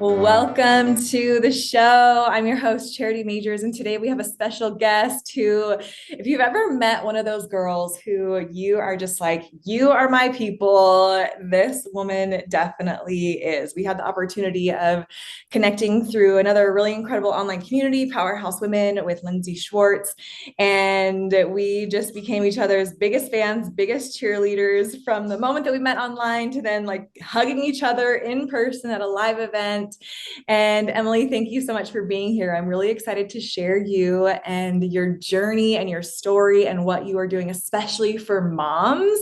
Welcome to the show. I'm your host, Charity Majors, and today we have a special guest who, if you've ever met one of those girls who you are just like, you are my people, this woman definitely is. We had the opportunity of connecting through another really incredible online community, Powerhouse Women, with Lindsay Schwartz, and we just became each other's biggest fans, biggest cheerleaders from the moment that we met online to then like hugging each other in person at a live event. And Emily, thank you so much for being here. I'm really excited to share you and your journey and your story and what you are doing, especially for moms,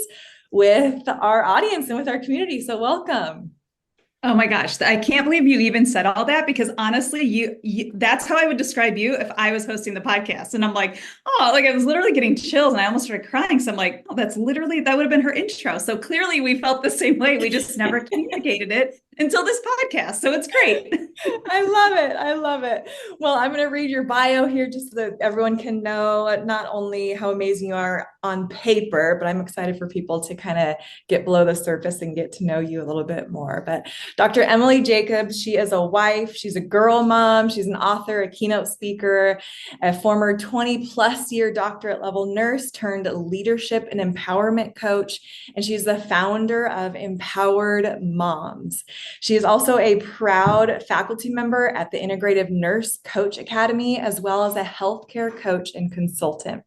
with our audience and with our community. So welcome. Oh my gosh, I can't believe you even said all that because honestly, you that's how I would describe you if I was hosting the podcast. And I'm like, oh, like I was literally getting chills and I almost started crying. So I'm like, oh, that would have been her intro. So clearly we felt the same way. We just never communicated it until this podcast. So it's great. I love it. I love it. Well, I'm going to read your bio here just so that everyone can know not only how amazing you are on paper, but I'm excited for people to kind of get below the surface and get to know you a little bit more. But Dr. Emily Jacobs, she is a wife, she's a girl mom, she's an author, a keynote speaker, a former 20 plus year doctorate level nurse turned leadership and empowerment coach, and she's the founder of Empowered Moms. She is also a proud faculty member at the Integrative Nurse Coach Academy, as well as a healthcare coach and consultant.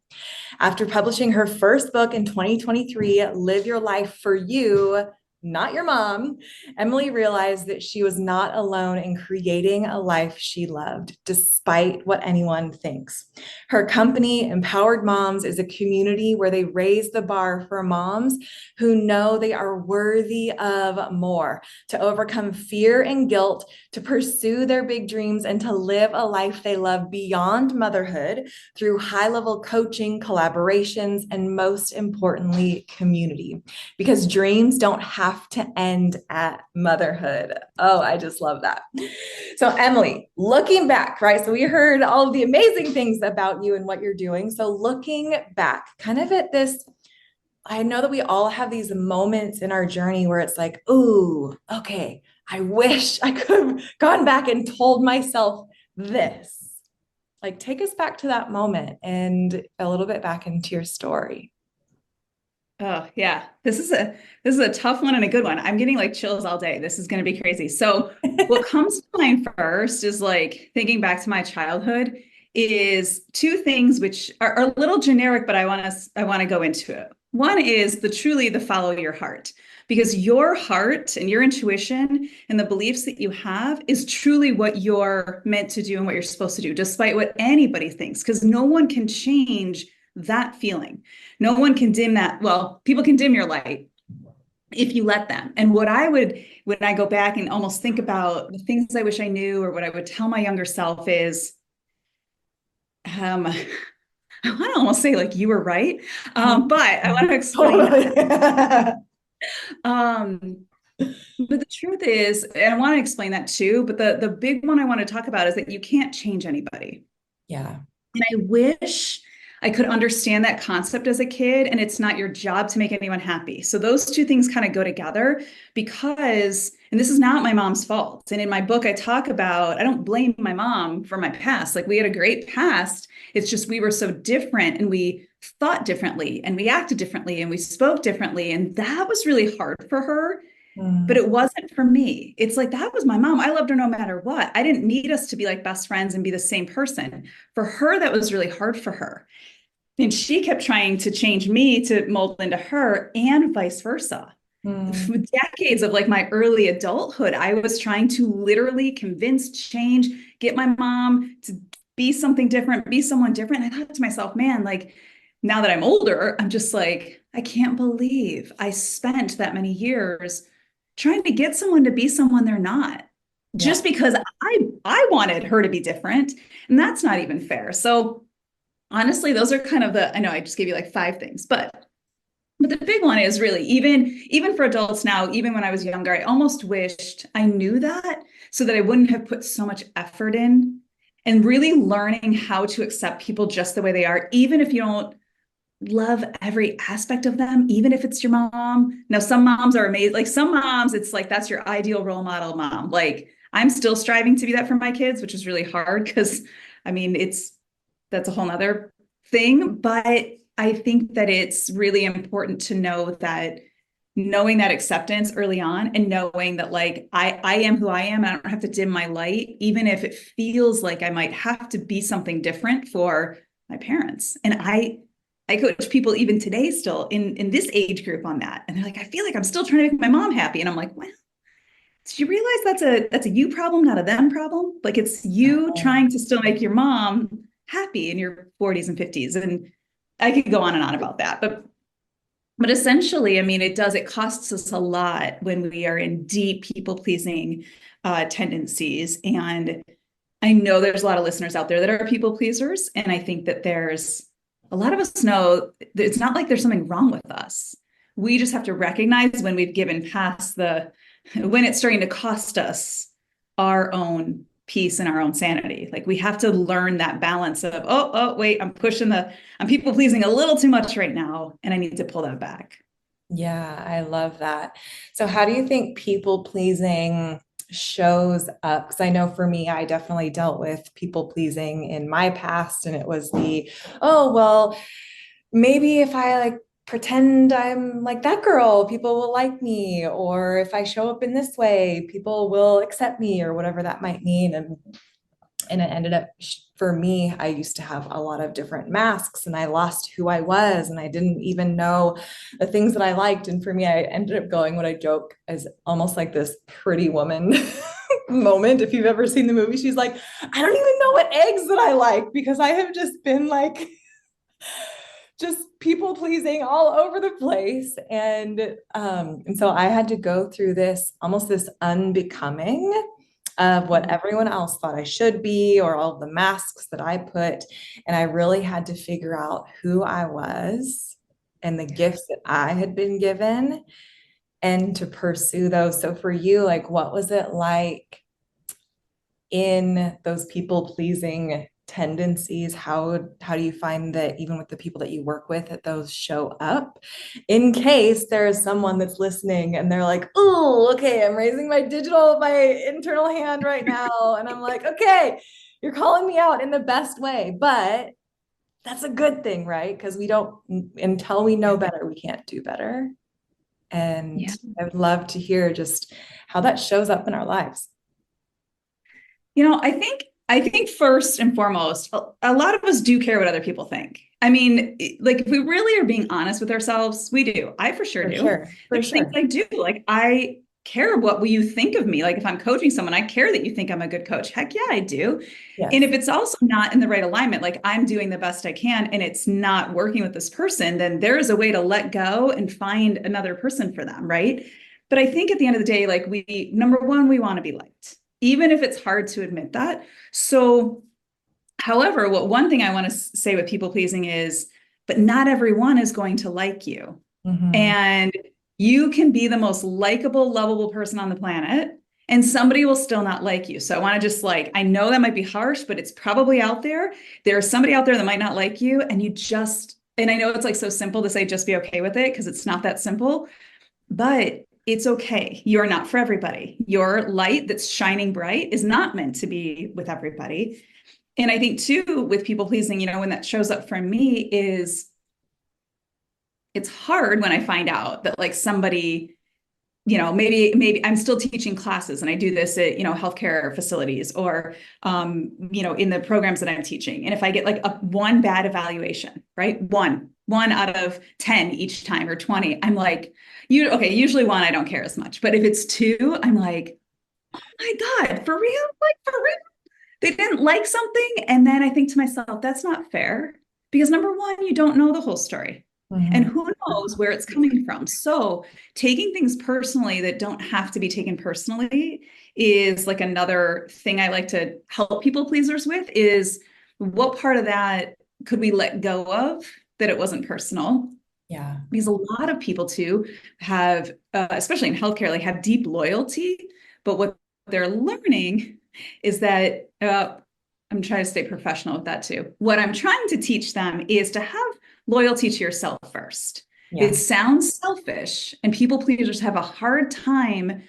After publishing her first book in 2023, Live Your Life for You, Not Your Mom, Emily realized that she was not alone in creating a life she loved, despite what anyone thinks. Her company, Empowered Moms, is a community where they raise the bar for moms who know they are worthy of more, to overcome fear and guilt, to pursue their big dreams, and to live a life they love beyond motherhood through high-level coaching, collaborations, and most importantly, community. Because dreams don't have to end at motherhood. Oh, I just love that. So, Emily, looking back, right? So, we heard all of the amazing things about you and what you're doing. So, looking back, kind of at this, I know that we all have these moments in our journey where it's like, ooh, okay, I wish I could have gone back and told myself this. Like, take us back to that moment and a little bit back into your story. Oh yeah, this is a tough one and a good one. I'm getting like chills all day. This is going to be crazy. So what comes to mind first is like thinking back to my childhood is two things which are a little generic, but I want to go into it. One is the follow your heart, because your heart and your intuition and the beliefs that you have is truly what you're meant to do and what you're supposed to do, despite what anybody thinks, because no one can change that feeling. No one can dim that. Well, people can dim your light if you let them. And when I go back and almost think about the things I wish I knew or what I would tell my younger self is, I want to almost say like you were right, but I want to explain Totally. that. Um, but the truth is, and I want to explain that too, but the big one I want to talk about is that you can't change anybody. Yeah. And I wish I could understand that concept as a kid, and it's not your job to make anyone happy. So those two things kind of go together because, and this is not my mom's fault. And in my book, I talk about, I don't blame my mom for my past. Like we had a great past. It's just we were so different and we thought differently and we acted differently and we spoke differently. And that was really hard for her. But Mm. it wasn't for me. It's like that was my mom. I loved her no matter what. I didn't need us to be like best friends and be the same person. For her, that was really hard for her. And she kept trying to change me to mold into her and vice versa. For Mm. decades of like my early adulthood, I was trying to literally convince, change, get my mom to be something different, be someone different. And I thought to myself, man, like now that I'm older, I'm just like, I can't believe I spent that many years trying to get someone to be someone they're not Yeah. just because I wanted her to be different. And that's not even fair. So honestly, those are kind of I know I just gave you like five things, but the big one is really even for adults now, even when I was younger, I almost wished I knew that so that I wouldn't have put so much effort in and really learning how to accept people just the way they are, even if you don't love every aspect of them, even if it's your mom. Now, some moms are amazing. Like some moms, it's like that's your ideal role model mom. Like I'm still striving to be that for my kids, which is really hard because I mean, that's a whole nother thing. But I think that it's really important to know that knowing that acceptance early on and knowing that like I am who I am. I don't have to dim my light, even if it feels like I might have to be something different for my parents. And I coach people even today still in this age group on that. And they're like, I feel like I'm still trying to make my mom happy. And I'm like, well, did you realize that's a you problem, not a them problem? Like it's you trying to still make your mom happy in your 40s and 50s. And I could go on and on about that. But essentially, I mean, it costs us a lot when we are in deep people pleasing tendencies. And I know there's a lot of listeners out there that are people pleasers. And I think that there's a lot of us know that it's not like there's something wrong with us. We just have to recognize when we've given past when it's starting to cost us our own peace and our own sanity. Like we have to learn that balance of, wait, I'm people pleasing a little too much right now. And I need to pull that back. Yeah, I love that. So, how do you think people pleasing shows up? Because I know for me, I definitely dealt with people pleasing in my past, and it was oh, well, maybe if I like pretend I'm like that girl, people will like me. Or if I show up in this way, people will accept me, or whatever that might mean. And it ended up for me, I used to have a lot of different masks and I lost who I was and I didn't even know the things that I liked. And for me, I ended up going what I joke as almost like this Pretty Woman moment. If you've ever seen the movie, she's like, I don't even know what eggs that I like because I have just been like just people pleasing all over the place. And so I had to go through this almost this unbecoming of what everyone else thought I should be, or all of the masks that I put. And I really had to figure out who I was and the gifts that I had been given and to pursue those. So for you, like, what was it like in those people pleasing tendencies? How do you find that even with the people that you work with that those show up, in case there's someone that's listening and they're like, oh, okay, I'm raising my internal hand right now, and I'm like, okay, you're calling me out in the best way, but that's a good thing, right? Because we don't, until we know better, we can't do better. And Yeah. I would love to hear just how that shows up in our lives. I think first and foremost, a lot of us do care what other people think. I mean, like if we really are being honest with ourselves, we do. I for sure For do. sure, for There's things sure. I do. Like I care what will you think of me. Like if I'm coaching someone, I care that you think I'm a good coach. Heck yeah, I do. And Yes. if it's also not in the right alignment, like I'm doing the best I can and it's not working with this person, then there is a way to let go and find another person for them, right? But I think at the end of the day, like number one, we want to be liked, even if it's hard to admit that. So, however, one thing I want to say with people pleasing is, but not everyone is going to like you. Mhm. And you can be the most likable, lovable person on the planet, and somebody will still not like you. So I want to just like, I know that might be harsh, but it's probably out there. There's somebody out there that might not like you, and and I know it's like so simple to say just be okay with it because it's not that simple, but it's okay. You're not for everybody. Your light that's shining bright is not meant to be with everybody. And I think too, with people pleasing, when that shows up for me is it's hard when I find out that like somebody, maybe I'm still teaching classes and I do this at, healthcare facilities or, in the programs that I'm teaching. And if I get like one bad evaluation, right? One out of 10 each time or 20, I'm like, usually one, I don't care as much. But if it's two, I'm like, oh my God, for real? Like for real? They didn't like something. And then I think to myself, that's not fair because number one, you don't know the whole story. And Mhm. who knows where it's coming from. So taking things personally that don't have to be taken personally is like another thing I like to help people pleasers with is what part of that could we let go of that it wasn't personal? Yeah. Because a lot of people too have, especially in healthcare, like have deep loyalty, but what they're learning is that I'm trying to stay professional with that too. What I'm trying to teach them is to have loyalty to yourself first. It Yeah. sounds selfish, and people pleasers have a hard time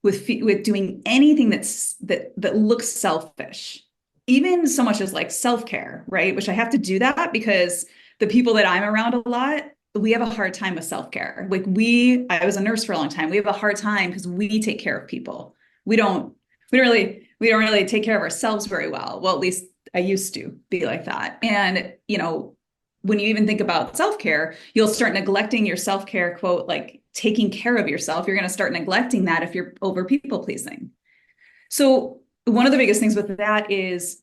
with doing anything that looks selfish, even so much as like self-care, right? Which I have to do that because the people that I'm around a lot, we have a hard time with self-care. Like I was a nurse for a long time. We have a hard time because we take care of people. We don't, we don't really take care of ourselves very well. Well, at least I used to be like that. And, when you even think about self-care, you'll start neglecting your self-care, quote, like taking care of yourself. You're going to start neglecting that if you're over people pleasing. So one of the biggest things with that is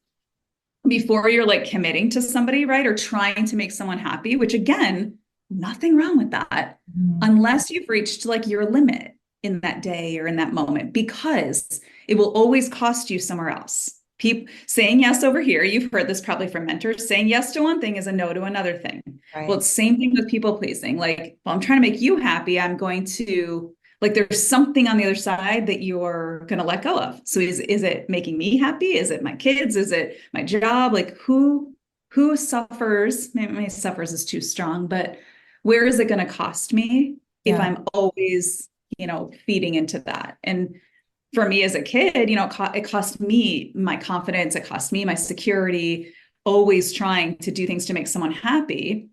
before you're like committing to somebody, right? Or trying to make someone happy, which again, nothing wrong with that, Mhm. unless you've reached like your limit in that day or in that moment, because it will always cost you somewhere else. People saying yes over here, you've heard this probably from mentors, saying yes to one thing is a no to another thing. Well, Right. it's same thing with people pleasing. Like, well, I'm trying to make you happy. I'm going to like there's something on the other side that you're going to let go of. So is it making me happy? Is it my kids? Is it my job? Like who suffers? Maybe suffers is too strong, but where is it going to cost me if Yeah. I'm always, feeding into that? And for me as a kid, it cost me my confidence, it cost me my security, always trying to do things to make someone happy.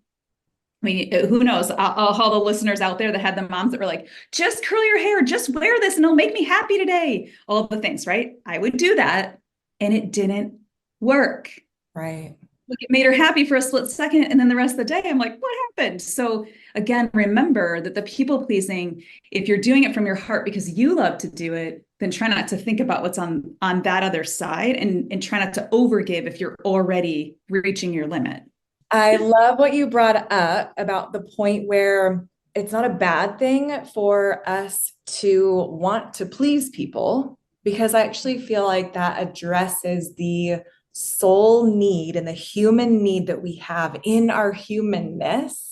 I mean, who knows? All the listeners out there that had the moms that were like, just curl your hair, just wear this and it'll make me happy today. All the things, right? I would do that and it didn't work. Right. Like it made her happy for a split second. And then the rest of the day, I'm like, what happened? So again, remember that the people pleasing, if you're doing it from your heart because you love to do it, then try not to think about what's on that other side and try not to overgive if you're already reaching your limit. I love what you brought up about the point where it's not a bad thing for us to want to please people, because I actually feel like that addresses the soul need and the human need that we have in our humanness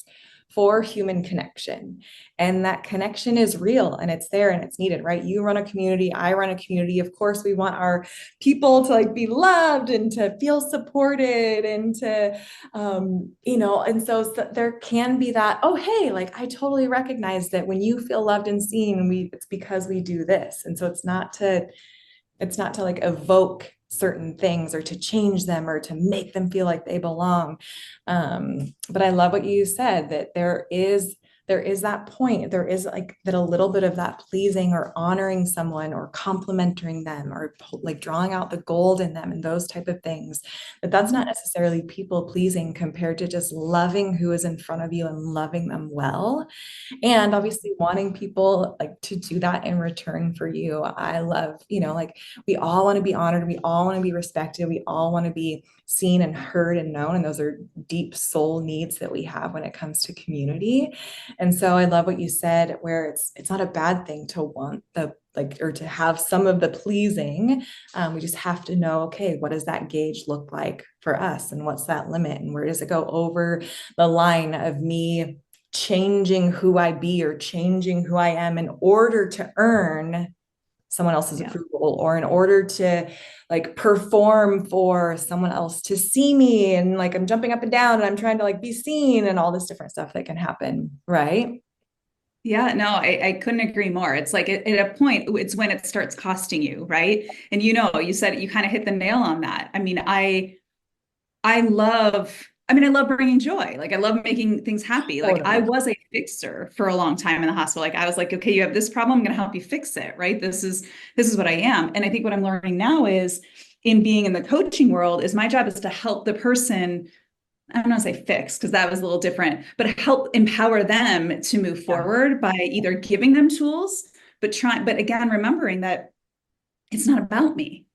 for human connection. And that connection is real and it's there and it's needed, right? You run a community, I run a community. Of course, we want our people to like be loved and to feel supported and to and so there can be that, oh, hey, like I totally recognize that when you feel loved and seen, it's because we do this. And so it's not to like evoke certain things or to change them or to make them feel like they belong. But I love what you said, that there is that point, there is like that, a little bit of that pleasing or honoring someone or complimenting them or like drawing out the gold in them and those type of things, that's not necessarily people pleasing compared to just loving who is in front of you and loving them well, and obviously wanting people like to do that in return for you. I love, like we all want to be honored, we all want to be respected, we all want to be seen and heard and known, and those are deep soul needs that we have when it comes to community. And so I love what you said, where it's not a bad thing to want the like or to have some of the pleasing. We just have to know, okay, what does that gauge look like for us, and what's that limit, and where does it go over the line of me changing who I be or changing who I am in order to earn someone else's Yeah. approval, or in order to like perform for someone else to see me, and like I'm jumping up and down and I'm trying to like be seen and all this different stuff that can happen, right? Yeah, no, I couldn't agree more. It's like at a point, it's when it starts costing you, right? And you said you kind of hit the nail on that. I mean, I love bringing joy. Like I love making things happy. Like I Totally. was a fixer for a long time in the hospital. Like I was like, okay, you have this problem, I'm going to help you fix it, right? This is what I am. And I think what I'm learning now is in being in the coaching world is my job is to help the person. I don't want to say fix because that was a little different, but help empower them to move Yeah. forward by either giving them tools, but again, remembering that it's not about me.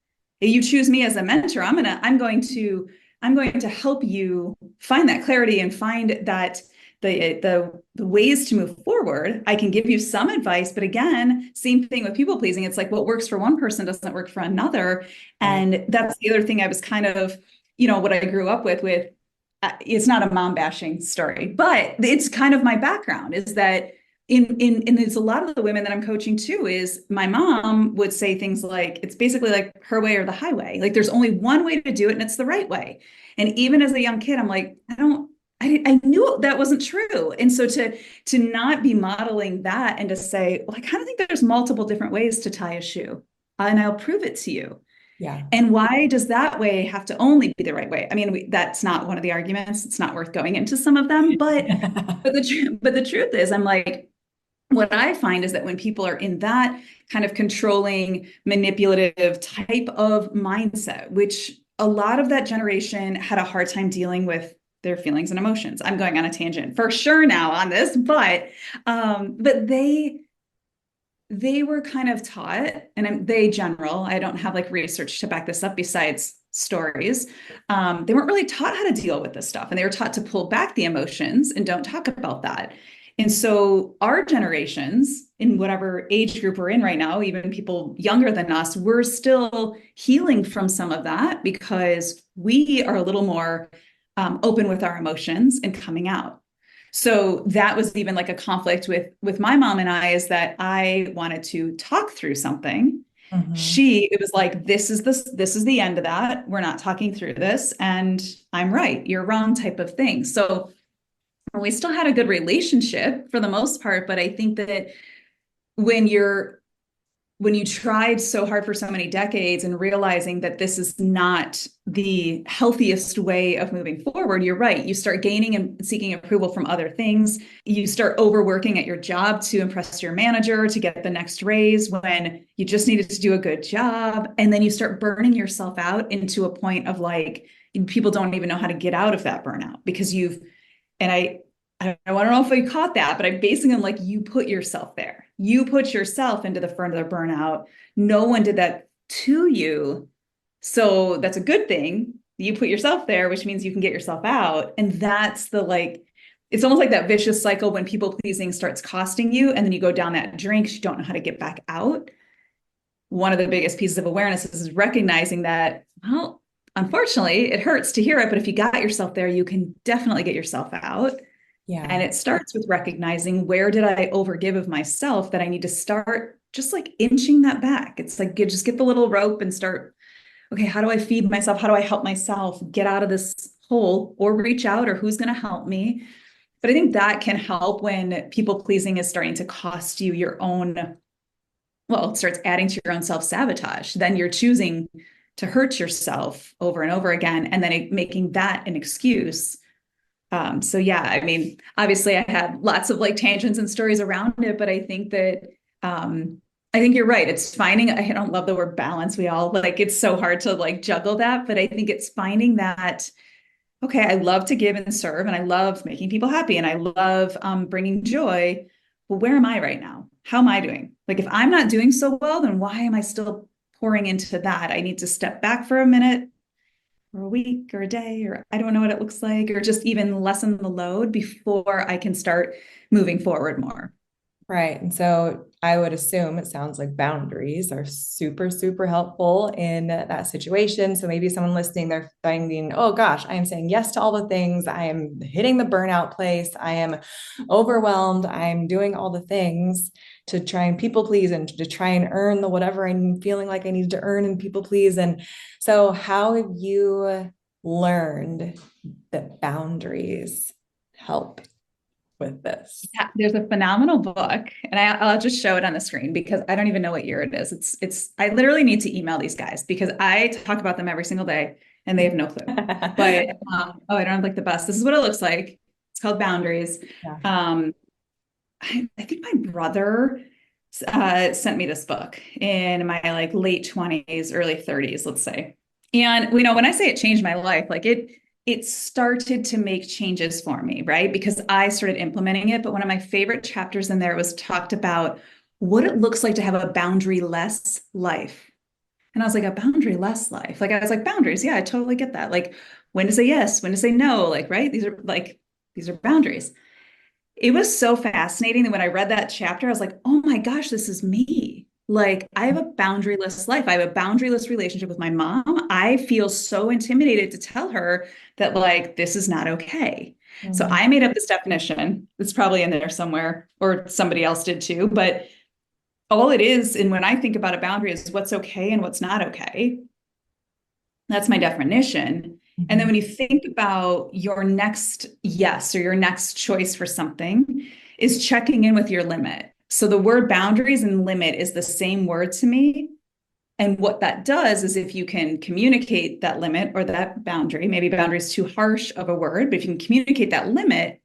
If you choose me as a mentor, I'm going to help you find that clarity and find that the ways to move forward. I can give you some advice, but again, same thing with people pleasing. It's like what works for one person doesn't work for another. Right. And that's the other thing I was kind of, what I grew up with it's not a mom bashing story, but it's kind of my background is that in there's a lot of the women that I'm coaching too is my mom would say things like it's basically like her way or the highway. Like there's only one way to do it and it's the right way. And even as a young kid, I'm like, I knew that wasn't true. And so to not be modeling that and to say, well, I kind of think there's multiple different ways to tie a shoe, and I'll prove it to you. Yeah. And why does that way have to only be the right way? I mean, that's not one of the arguments. It's not worth going into some of them, but the truth is, I'm like, what I find is that when people are in that kind of controlling, manipulative type of mindset, which a lot of that generation had a hard time dealing with their feelings and emotions. I'm going on a tangent for sure now on this, but they were kind of taught, and they general, I don't have like research to back this up besides stories. They weren't really taught how to deal with this stuff, and they were taught to pull back the emotions and don't talk about that. And so our generations, in whatever age group we're in right now, even people younger than us, we're still healing from some of that because we are a little more open with our emotions and coming out. So that was even like a conflict with my mom and I, is that I wanted to talk through something. Mhm. It was like, this is the end of that. We're not talking through this. And I'm right, you're wrong type of thing. So we still had a good relationship for the most part, but I think that when you're when you tried so hard for so many decades and realizing that this is not the healthiest way of moving forward, you're right. You start gaining and seeking approval from other things. You start overworking at your job to impress your manager to get the next raise when you just needed to do a good job. And then you start burning yourself out into a point of like, people don't even know how to get out of that burnout because and I don't know if we caught that, but I'm basing on like, you put yourself there. You put yourself into the further burnout. No one did that to you. So that's a good thing. You put yourself there, which means you can get yourself out. And that's the like, it's almost like that vicious cycle when people pleasing starts costing you, and then you go down that drink, you don't know how to get back out. One of the biggest pieces of awareness is recognizing that, well, unfortunately, it hurts to hear it, but if you got yourself there, you can definitely get yourself out. Yeah. And it starts with recognizing, where did I overgive of myself that I need to start just like inching that back. It's like, just get the little rope and start, okay, how do I feed myself? How do I help myself get out of this hole, or reach out, or who's going to help me? But I think that can help when people pleasing is starting to cost you your own, well, it starts adding to your own self-sabotage. Then you're choosing to hurt yourself over and over again, and then making that an excuse. So yeah, I mean, obviously I had lots of like tangents and stories around it, but I think you're right. It's finding, I don't love the word balance. We all like, it's so hard to like juggle that, but I think it's finding that, okay, I love to give and serve, and I love making people happy, and I love bringing joy. Well, where am I right now? How am I doing? Like, if I'm not doing so well, then why am I still pouring into that? I need to step back for a minute, or a week, or a day, or I don't know what it looks like, or just even lessen the load before I can start moving forward more. Right. And so I would assume it sounds like boundaries are super, super helpful in that situation. So maybe someone listening, they're finding, oh gosh, I am saying yes to all the things. I am hitting the burnout place. I am overwhelmed. I'm doing all the things to try and people please and to try and earn the whatever I'm feeling like I need to earn and people please. And so, how have you learned that boundaries help with this? Yeah, there's a phenomenal book, and I'll just show it on the screen because I don't even know what year it is. I literally need to email these guys because I talk about them every single day and they have no clue. But oh, I don't have like the best. This is what it looks like. It's called Boundaries. Yeah. Um, I think my brother sent me this book in my like late 20s, early 30s, let's say. And you know, when I say it changed my life, like it started to make changes for me, right? Because I started implementing it. But one of my favorite chapters in there was talked about what it looks like to have a boundary-less life. And I was like, a boundary-less life. Like I was like, boundaries, yeah, I totally get that. Like when to say yes, when to say no, like, right? These are boundaries. It was so fascinating that when I read that chapter, I was like, oh my gosh, this is me. Like, I have a boundaryless life. I have a boundaryless relationship with my mom. I feel so intimidated to tell her that, like, this is not okay. So Mhm. I made up this definition. It's probably in there somewhere, or somebody else did too. But all it is, and when I think about a boundary, is what's okay and what's not okay. That's my definition. And then Mhm. when you think about your next yes or your next choice for something, is checking in with your limit. So the word boundaries and limit is the same word to me. And what that does is if you can communicate that limit or that boundary, maybe boundary is too harsh of a word, but if you can communicate that limit,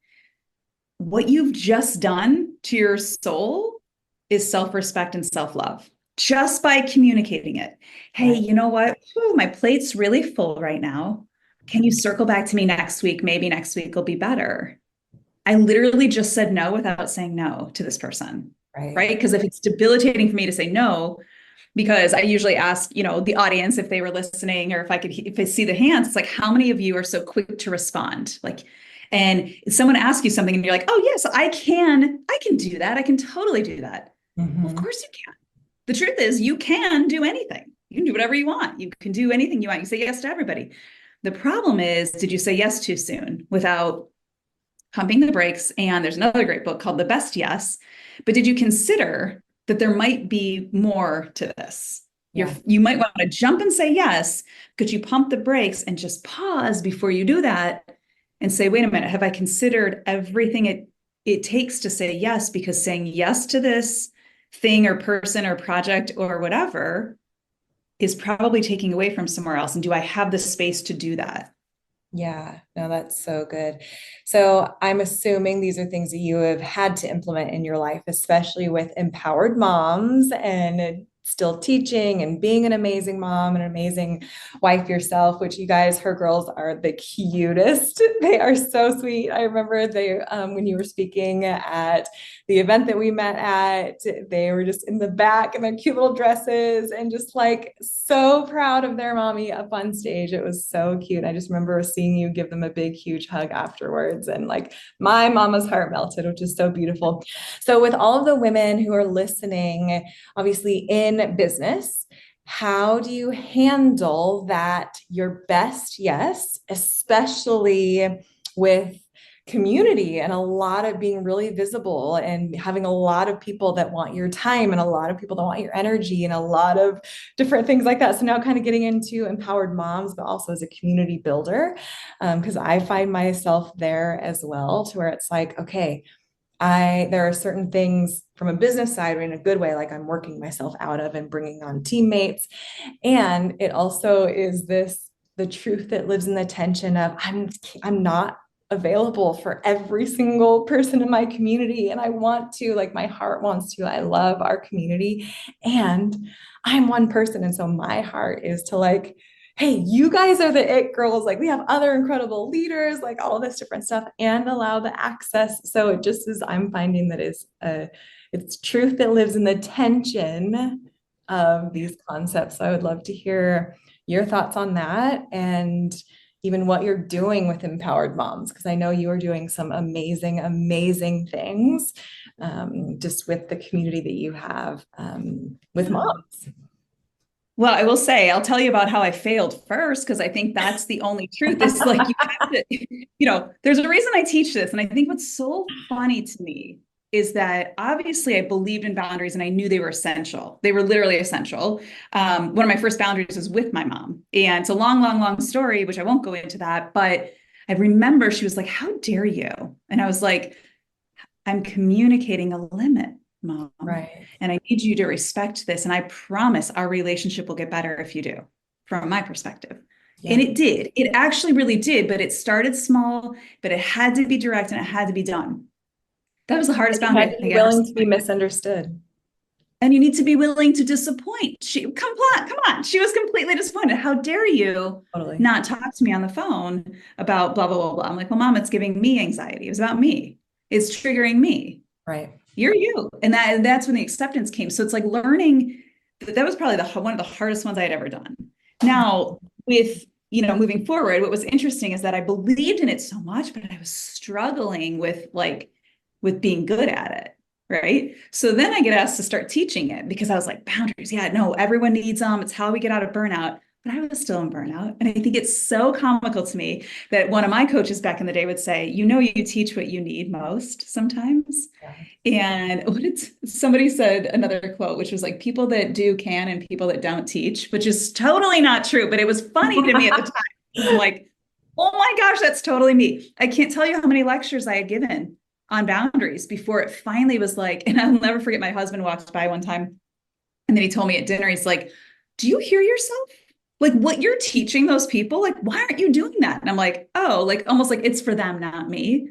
what you've just done to your soul is self-respect and self-love just by communicating it. Hey, Right. you know what? Whew, my plate's really full right now. Can you circle back to me next week? Maybe next week will be better. I literally just said no without saying no to this person, Right. right? Because if it's debilitating for me to say no, because I usually ask, the audience if they were listening or if I see the hands, it's like, how many of you are so quick to respond? Like, and someone asks you something and you're like, oh yes, I can do that. I can totally do that. Well, of Mhm. course you can. The truth is you can do anything. You can do whatever you want. You can do anything you want. You say yes to everybody. The problem is, did you say yes too soon without pumping the brakes? And there's another great book called The Best Yes. But did you consider that there might be more to this? Yeah. You might want to jump and say yes. Could you pump the brakes and just pause before you do that and say, wait a minute, have I considered everything it takes to say yes? Because saying yes to this thing or person or project or whatever is probably taking away from somewhere else. And do I have the space to do that? Yeah, no, that's so good. So I'm assuming these are things that you have had to implement in your life, especially with empowered moms and still teaching and being an amazing mom and an amazing wife yourself, which you guys, her girls are the cutest. They are so sweet. I remember when you were speaking at the event that we met at, they were just in the back in their cute little dresses and just like so proud of their mommy up on stage. It was so cute. I just remember seeing you give them a big, huge hug afterwards. And like my mama's heart melted, which is so beautiful. So, with all of the women who are listening, obviously in business, how do you handle that your best yes, especially with community and a lot of being really visible and having a lot of people that want your time and a lot of people that want your energy and a lot of different things like that. So now kind of getting into empowered moms, but also as a community builder, because I find myself there as well, to where it's like, okay, there are certain things from a business side in a good way, like I'm working myself out of and bringing on teammates. And it also is the truth that lives in the tension of I'm not available for every single person in my community. And I want to, like my heart wants to, I love our community. And I'm one person. And so my heart is to like, hey, you guys are the it girls. Like we have other incredible leaders, like all this different stuff, and allow the access. So it just is, I'm finding that it's truth that lives in the tension of these concepts. So I would love to hear your thoughts on that and even what you're doing with empowered moms, because I know you are doing some amazing, amazing things just with the community that you have with Yeah. moms. Well, I will say, I'll tell you about how I failed first, because I think that's the only truth. Is like you have to, there's a reason I teach this. And I think what's so funny to me is that obviously I believed in boundaries and I knew they were essential. They were literally essential. One of my first boundaries was with my mom. And it's a long, long, long story, which I won't go into that. But I remember she was like, how dare you? And I was like, I'm communicating a limit, mom, Right. and I need you to respect this. And I promise our relationship will get better if you do, from my perspective. And Yeah. it did. It actually really did. But it started small, but it had to be direct and it had to be done. That was the hardest You boundary had I to be think I ever willing set. to be misunderstood. And you need to be willing to disappoint. Come on. She was completely disappointed. How dare you Totally. not talk to me on the phone about blah, blah, blah, blah. I'm like, well, mom, it's giving me anxiety. It was about me. It's triggering me. Right. You're you. And that's when the acceptance came. So it's like learning that was probably one of the hardest ones I had ever done. Now, with moving forward, what was interesting is that I believed in it so much, but I was struggling with being good at it. Right. So then I get asked to start teaching it because I was like, boundaries. Yeah, no, everyone needs them. It's how we get out of burnout. But I was still in burnout. And I think it's so comical to me that one of my coaches back in the day would say, you teach what you need most sometimes. Yeah. And somebody said another quote, which was like, people that do can and people that don't teach, which is totally not true. But it was funny to me at the time. I'm like, Oh my gosh, that's totally me. I can't tell you how many lectures I had given on boundaries before it finally was like, and I'll never forget, my husband walked by one time and then he told me at dinner, he's like, do you hear yourself? Like what you're teaching those people? Like, why aren't you doing that? And I'm like, oh, like almost like it's for them, not me.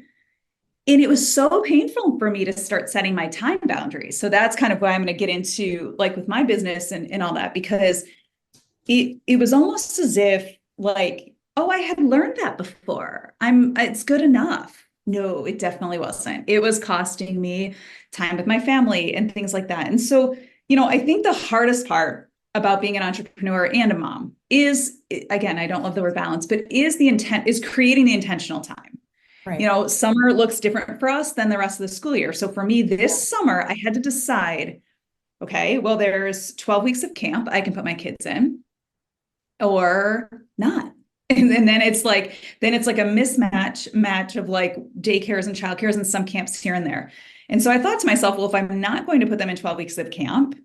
And it was so painful for me to start setting my time boundaries. So that's kind of why I'm going to get into like with my business and all that, because it was almost as if like, oh, I had learned that before. It's good enough. No, it definitely wasn't. It was costing me time with my family and things like that. And so, I think the hardest part about being an entrepreneur and a mom is, again, I don't love the word balance, but is creating the intentional time. Right. Summer looks different for us than the rest of the school year. So for me, this summer, I had to decide, okay, well, there's 12 weeks of camp I can put my kids in or not. And then it's like a mismatch match of like daycares and childcares and some camps here and there. And so I thought to myself, well, if I'm not going to put them in 12 weeks of camp,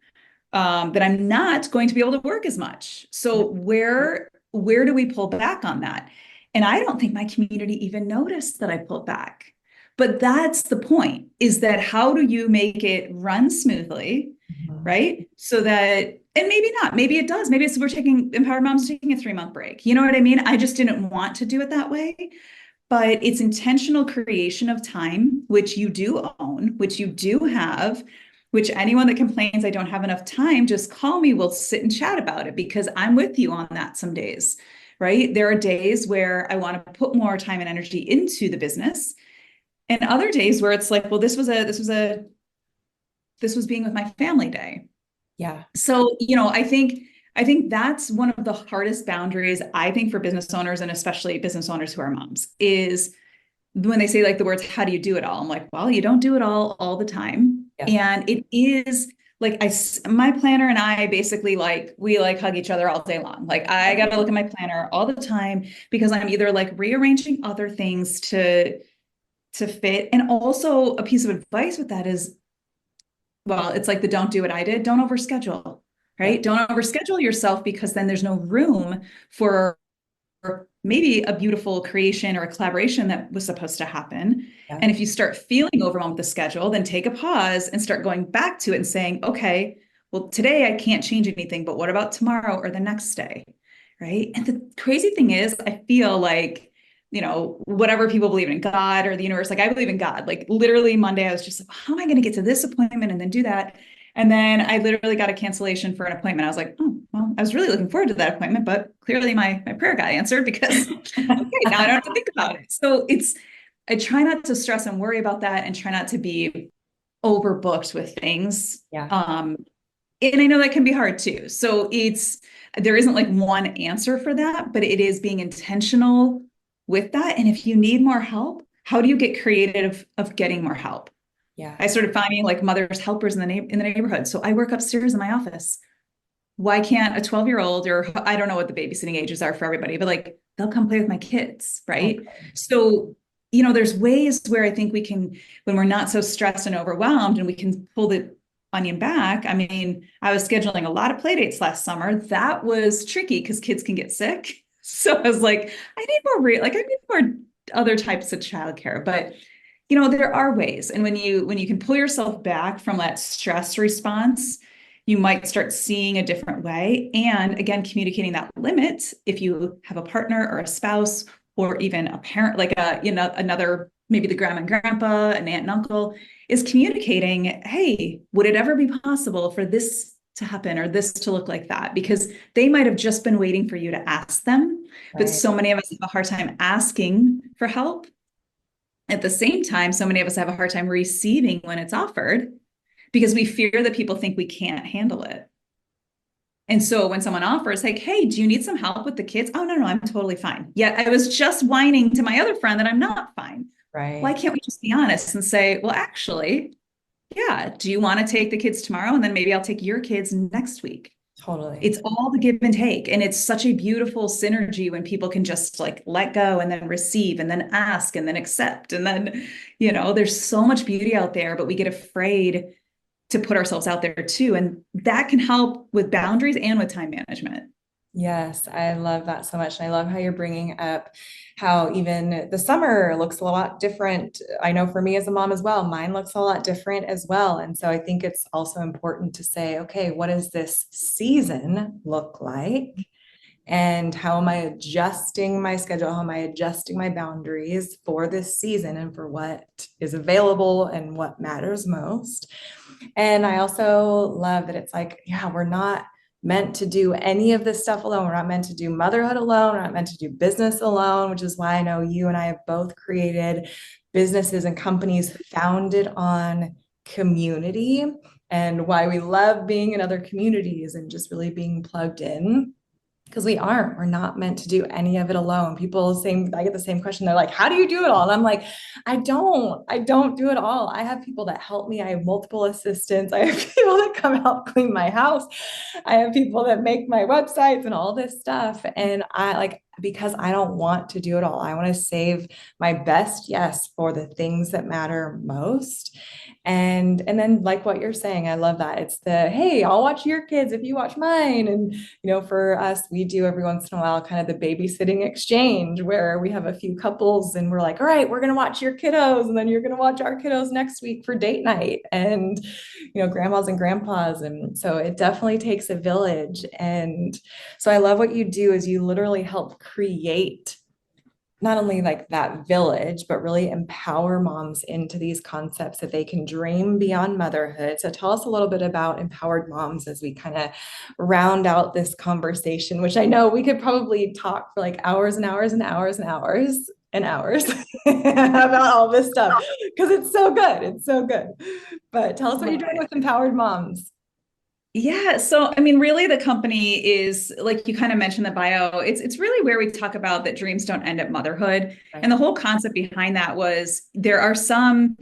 then I'm not going to be able to work as much. So where do we pull back on that? And I don't think my community even noticed that I pulled back. But that's the point, is that how do you make it run smoothly, Mhm. right? So that, and maybe not, maybe it does. Maybe it's Empowered Moms taking a 3-month break. You know what I mean? I just didn't want to do it that way. But it's intentional creation of time, which you do own, which you do have, which anyone that complains I don't have enough time, just call me. We'll sit and chat about it because I'm with you on that some days, right? There are days where I want to put more time and energy into the business, and other days where it's like, well, this was being with my family day. Yeah. So, I think that's one of the hardest boundaries, I think, for business owners, and especially business owners who are moms, is when they say like the words, how do you do it all? I'm like, well, you don't do it all the time. Yeah. And it is like, my planner and I basically we hug each other all day long. Like I got to look at my planner all the time because I'm either like rearranging other things to fit. And also a piece of advice with that is, well, it's like the don't do what I did. Don't overschedule, Yeah. right? Don't overschedule yourself because then there's no room for maybe a beautiful creation or a collaboration that was supposed to happen. Yeah. And if you start feeling overwhelmed with the schedule, then take a pause and start going back to it and saying, okay, well, today I can't change anything, but what about tomorrow or the next day? Right. And the crazy thing is, I feel like, whatever people believe in, God or the universe, like I believe in God. Like literally Monday, I was just like, how am I going to get to this appointment and then do that? And then I literally got a cancellation for an appointment. I was like, oh, well, I was really looking forward to that appointment, but clearly my prayer got answered because, okay, now I don't have to think about it. So I try not to stress and worry about that and try not to be overbooked with things. Yeah. And I know that can be hard too. So there isn't like one answer for that, but it is being intentional with that. And if you need more help, how do you get creative of getting more help? Yeah. I started finding like mothers helpers in the neighborhood. So I work upstairs in my office. Why can't a 12-year-old, or I don't know what the babysitting ages are for everybody, but like they'll come play with my kids, right? Okay. So, there's ways where I think we can, when we're not so stressed and overwhelmed, and we can pull the onion back. I mean, I was scheduling a lot of play dates last summer. That was tricky because kids can get sick. So I was like, I need more other types of childcare. But there are ways. And when you can pull yourself back from that stress response, you might start seeing a different way. And again, communicating that limit, if you have a partner or a spouse or even a parent, like another, maybe the grandma and grandpa, an aunt and uncle, is communicating, hey, would it ever be possible for this to happen or this to look like that? Because they might have just been waiting for you to ask them. But Right. so many of us have a hard time asking for help. At the same time, so many of us have a hard time receiving when it's offered because we fear that people think we can't handle it. And so when someone offers, like, hey, do you need some help with the kids? Oh, no, I'm totally fine. Yet I was just whining to my other friend that I'm not fine. Why Right. can't we just be honest and say, well, actually, yeah, do you want to take the kids tomorrow? And then maybe I'll take your kids next week. Totally. It's all the give and take. And it's such a beautiful synergy when people can just like let go and then receive and then ask and then accept. And then, there's so much beauty out there, but we get afraid to put ourselves out there too. And that can help with boundaries and with time management. Yes, I love that so much. And I love how you're bringing up how even the summer looks a lot different. I know for me as a mom as well, mine looks a lot different as well. And so I think it's also important to say, okay, what does this season look like? And how am I adjusting my schedule? How am I adjusting my boundaries for this season and for what is available and what matters most? And I also love that it's like, yeah, we're not meant to do any of this stuff alone. We're not meant to do motherhood alone. We're not meant to do business alone, which is why I know you and I have both created businesses and companies founded on community, and why we love being in other communities and just really being plugged in, because we're not meant to do any of it alone. People same I get the same question. They're like, how do you do it all? And I'm like, I don't do it all. I have people that help me. I have multiple assistants. I have people that come help clean my house. I have people that make my websites and all this stuff. And I like, because I don't want to do it all. I want to save my best yes for the things that matter most. And then like what you're saying, I love that. It's the, hey, I'll watch your kids if you watch mine. And for us, we do every once in a while kind of the babysitting exchange where we have a few couples and we're like, all right, we're going to watch your kiddos and then you're going to watch our kiddos next week for date night. And grandmas and grandpas. And so it definitely takes a village. And so I love what you do is you literally help create not only like that village, but really empower moms into these concepts that they can dream beyond motherhood. So tell us a little bit about empowered moms as we kind of round out this conversation, which I know we could probably talk for like hours and hours and hours and hours and hours about all this stuff because it's so good. It's so good. But tell us what you're Love doing it. with empowered moms. Yeah, so I mean, really, the company is like you kind of mentioned the bio. It's really where we talk about that dreams don't end at motherhood, and Right. the whole concept behind that was there are some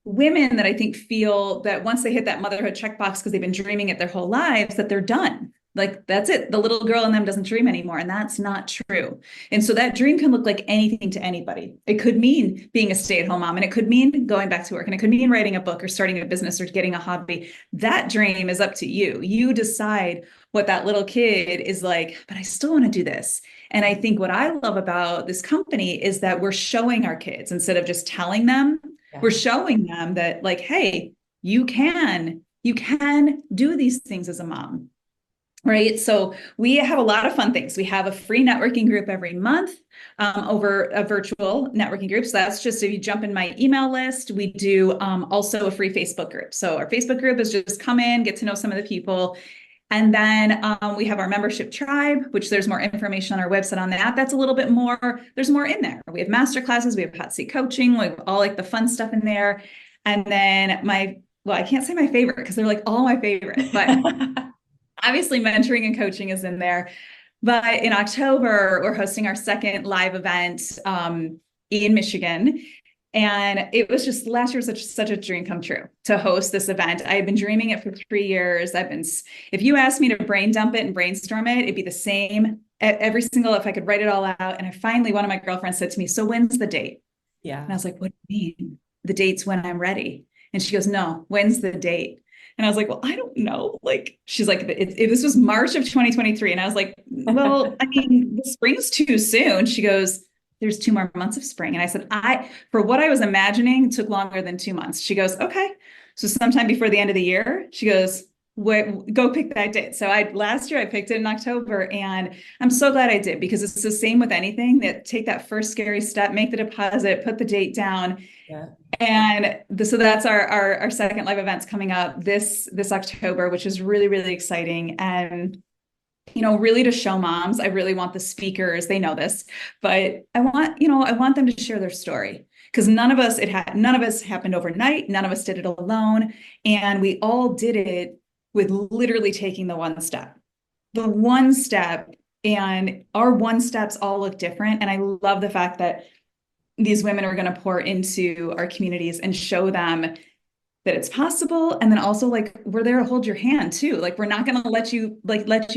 women that I think feel that once they hit that motherhood checkbox because they've been dreaming it their whole lives, that they're done. Like that's it. The little girl in them doesn't dream anymore. And that's not true. And so that dream can look like anything to anybody. It could mean being a stay-at-home mom, and it could mean going back to work, and it could mean writing a book or starting a business or getting a hobby. That dream is up to you. You decide what that little kid is like, but I still want to do this. And I think what I love about this company is that we're showing our kids instead of just telling them, we're Yeah. showing them that like, hey, you can do these things as a mom. Right. So we have a lot of fun things. We have a free networking group every month over a virtual networking group. So that's just if you jump in my email list. We do also a free Facebook group. So our Facebook group is just come in, get to know some of the people. And then we have our membership tribe, which there's more information on our website on that. That's a little bit more, there's more in there. We have master classes, we have hot seat coaching, we have all like the fun stuff in there. And then well, I can't say my favorite because they're like all my favorite, but obviously mentoring and coaching is in there. But in October, we're hosting our second live event in Michigan. And it was just last year was such a dream come true to host this event. I had been dreaming it for 3 years. If you asked me to brain dump it and brainstorm it, it'd be the same every single, if I could write it all out. And I finally, one of my girlfriends said to me, so when's the date? Yeah. And I was like, what do you mean? The date's when I'm ready. And she goes, no, when's the date? And I was like, well, I don't know. Like, she's like, this was March of 2023. And I was like, well, I mean, the spring's too soon. She goes, there's 2 more months of spring. And I said, for what I was imagining, took longer than 2 months. She goes, okay. So sometime before the end of the year, she goes, wait, go pick that date. So last year I picked it in October, and I'm so glad I did because it's the same with anything that take that first scary step, make the deposit, put the date down. Yeah. And so that's our second live events coming up this October, which is really, really exciting. And really to show moms, I really want the speakers, they know this, but I want them to share their story because none of us happened overnight. None of us did it alone. And we all did it with literally taking the one step, and our one steps all look different. And I love the fact that these women are going to pour into our communities and show them that it's possible. And then also like we're there to hold your hand too. Like we're not going to let you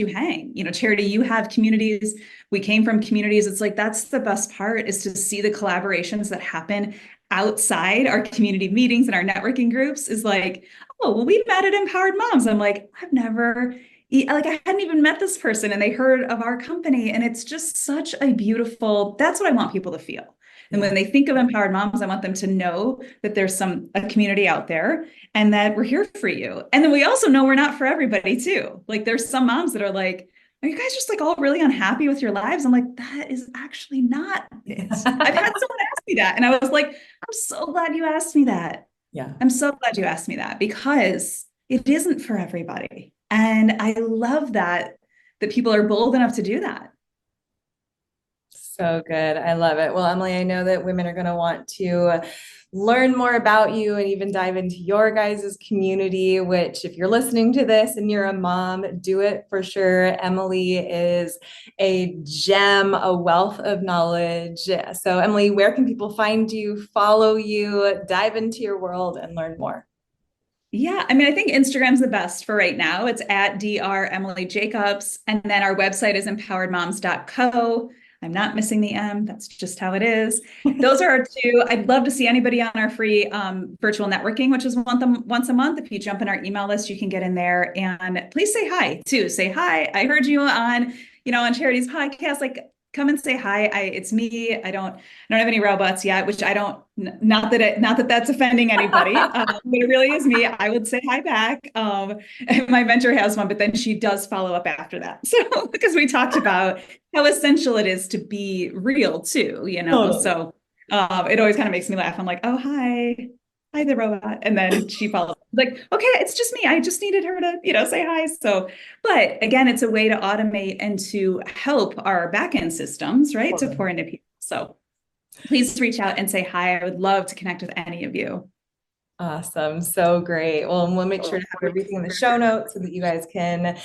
hang. Charity, you have communities. We came from communities. It's like that's the best part is to see the collaborations that happen outside our community meetings and our networking groups is like, oh, well, we met at Empowered Moms. I'm like, I've never like I hadn't even met this person and they heard of our company. And it's just such a beautiful, that's what I want people to feel. And Yeah. when they think of empowered moms, I want them to know that there's a community out there and that we're here for you. And then we also know we're not for everybody too. Like there's some moms that are like, are you guys just like all really unhappy with your lives? I'm like, that is actually not it. I've had someone ask me that. And I was like, I'm so glad you asked me that. Yeah. I'm so glad you asked me that because it isn't for everybody. And I love that people are bold enough to do that. So good. I love it. Well, Emily, I know that women are going to want to learn more about you and even dive into your guys' community, which if you're listening to this and you're a mom, do it for sure. Emily is a gem, a wealth of knowledge. So, Emily, where can people find you, follow you, dive into your world and learn more? Yeah, I mean, I think Instagram's the best for right now. It's at Dr. Emily Jacobs. And then our website is empoweredmoms.co. I'm not missing the M. That's just how it is. Those are our two. I'd love to see anybody on our free virtual networking, which is once a month. If you jump in our email list, you can get in there and please say hi too. Say hi. I heard you on Charity's podcast. Like, come and say hi. It's me. I don't have any robots yet, which I don't, not that that's offending anybody, but it really is me. I would say hi back. And my mentor has one, but then she does follow up after that. So, because we talked about how essential it is to be real too, Totally. so it always kind of makes me laugh. I'm like, oh, hi. Hi, the robot. And then she follows up, like, okay, it's just me. I just needed her to, say hi. So, but again, it's a way to automate and to help our backend systems, right? To pour into people. So please reach out and say hi. I would love to connect with any of you. Awesome. So great. Well, we'll make sure to have everything in the show notes so that you guys can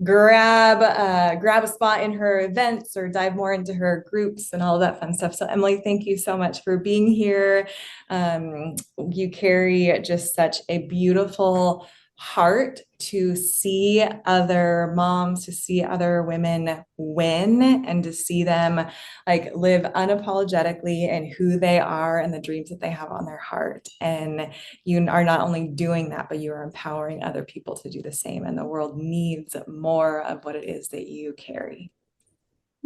grab a spot in her events or dive more into her groups and all of that fun stuff. So Emily, thank you so much for being here. You carry just such a beautiful heart to see other moms, to see other women win, and to see them like live unapologetically in who they are and the dreams that they have on their heart. And you are not only doing that, but you are empowering other people to do the same. And the world needs more of what it is that you carry.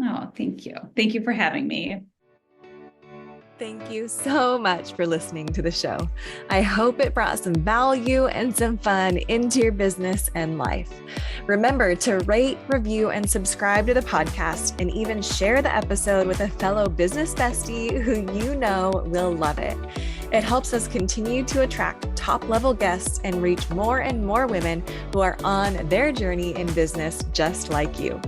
Oh, thank you. Thank you for having me. Thank you so much for listening to the show. I hope it brought some value and some fun into your business and life. Remember to rate, review, and subscribe to the podcast, and even share the episode with a fellow business bestie who you know will love it. It helps us continue to attract top-level guests and reach more and more women who are on their journey in business just like you.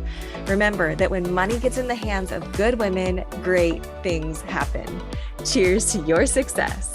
Remember that when money gets in the hands of good women, great things happen. Cheers to your success.